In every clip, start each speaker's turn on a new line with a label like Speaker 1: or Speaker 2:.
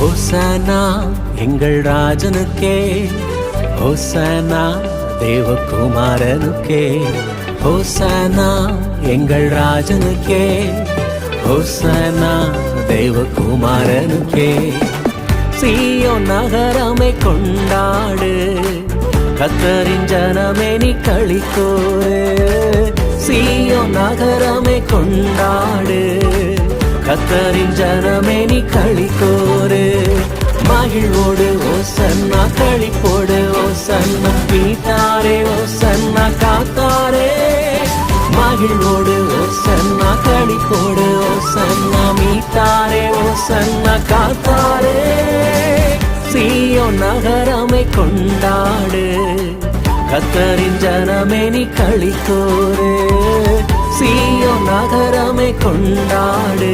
Speaker 1: ஹோசனா எங்கள் ராஜனுக்கே, ஹோசனா தேவகுமாரனுக்கே, ஹோசனா எங்கள் ராஜனுக்கே, ஹோசனா தேவகுமாரனுக்கே. சீயோன் நகரமே கொண்டாடு, கர்த்தரின் ஜனமே நீ களிக்கோரு. சீயோன் நகரமே கொண்டாடு, கர்த்தரின் ஜனமே நீ களிக்கோரு. மகிழ்வோடு ஓசன்னா, களிப்போடு ஓசன்னா, மீட்டாரே ஓசன்னா, காத்தாரே. மகிழ்வோடு ஓசன்னா, களிப்போடு ஓசன்னா, மீட்டாரே ஓசன்னா, காத்தாரே. சீயோன் நகரமே கொண்டாடு, கர்த்தரின் ஜனமே நீ களிக்கோரு. சீயோன் நகரமே கொண்டாடு,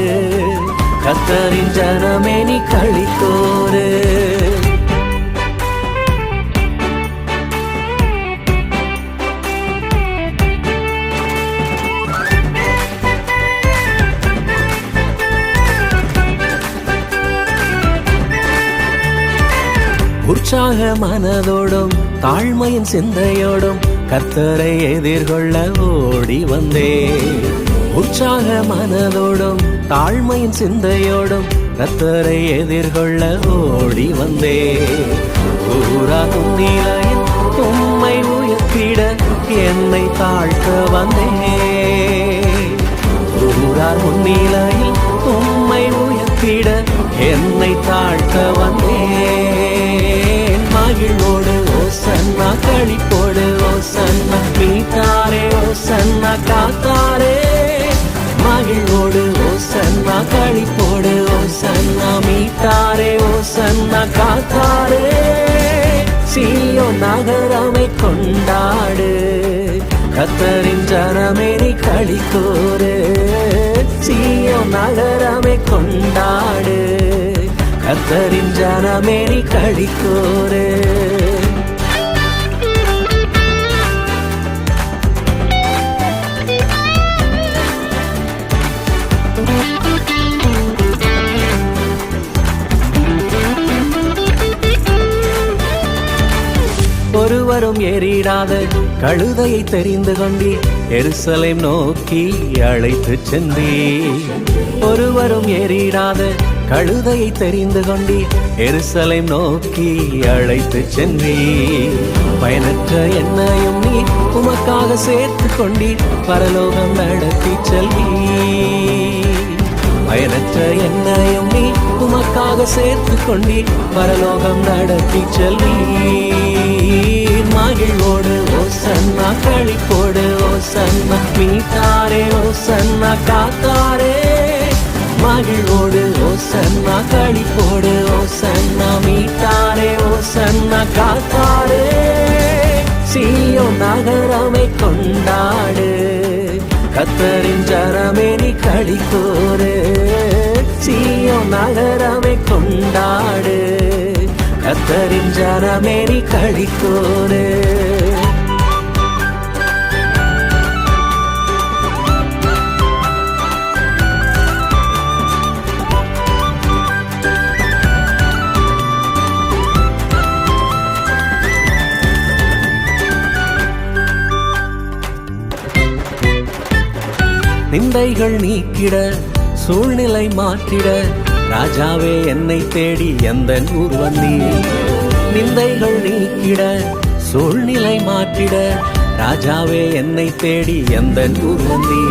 Speaker 1: கர்த்தரின் ஜனமே நீ களிக்கோரு. உற்சாக மனதோடும் தாழ்மையின் சிந்தையோடும் கர்த்தரை எதிர்கொள்ள ஓடி வந்தே. உற்சாக மனதோடும் தாழ்மையின் சிந்தையோடும் கர்த்தரை எதிர்கொள்ள ஓடி வந்தே. ஊரா துன்னிலையில் உம்மை உயர்த்திட என்னை தாழ்த்த வந்தே. ஊரா முன்னிலையில் உம்மை உயர்த்திட என்னை தாழ்த்த வந்தேன். மகிழ்வோடு ஓசன்னா, களிப்போடு ஓசன்னா, மீட்டாரே ஓசன்னா, காத்தாரே. மகிழ்வோடு ஓசன்னா, களிப்போடு ஓசன்னா, மீட்டாரே ஓசன்னா, காத்தாரே. சீயோன் நகரமே கொண்டாடு, கர்த்தரின் ஜனமே நீ களிக்கோரு. சீயோன் நகரமே கொண்டாடு, கர்த்தரின் ஜனமே நீ களிக்கோரு. ஒருவரும் ஏறிடாத கழுதையை தெரிந்து கொண்டி எருசலேம் நோக்கி அழைத்து சென்றி. ஒருவரும் ஏறிடாத கழுதையை தெரிந்து கொண்டி எருசலேம் நோக்கி அழைத்து சென்றி. பயனற்ற என்னையும் நீ உமக்காக சேர்த்து கொண்டி பரலோகம் நடத்தி செல்வி. பயனற்ற என்னையும் நீ உமக்காக சேர்த்து கொண்டி பரலோகம் நடத்தி செல்வி. மகிழ்வோடு ஓசன்னா, களிப்போடு ஓசன்னா, மீட்டாரே ஓசன்னா, காத்தாரே. மகிழ்வோடு ஓசன்னா, களிப்போடு ஓசன்னா, மீட்டாரே ஓசன்னா, காத்தாரே. சீயோன் நகரமே கொண்டாடு, கர்த்தரின் ஜனமே நீ களிக்கோரு. சீயோன் நகரமே கொண்டாடு, கர்த்தரின் ஜனமே நீ களிக்கோரு. நிந்தைகள் நீக்கிட, சூழ்நிலை மாற்றிட, ராஜாவே என்னை தேடி எந்தன் ஊர் வந்தீ. நிந்தைகள் நீக்கிட, சூழ்நிலை மாற்றிட, ராஜாவே என்னை தேடி எந்தன் ஊர் வந்தீ.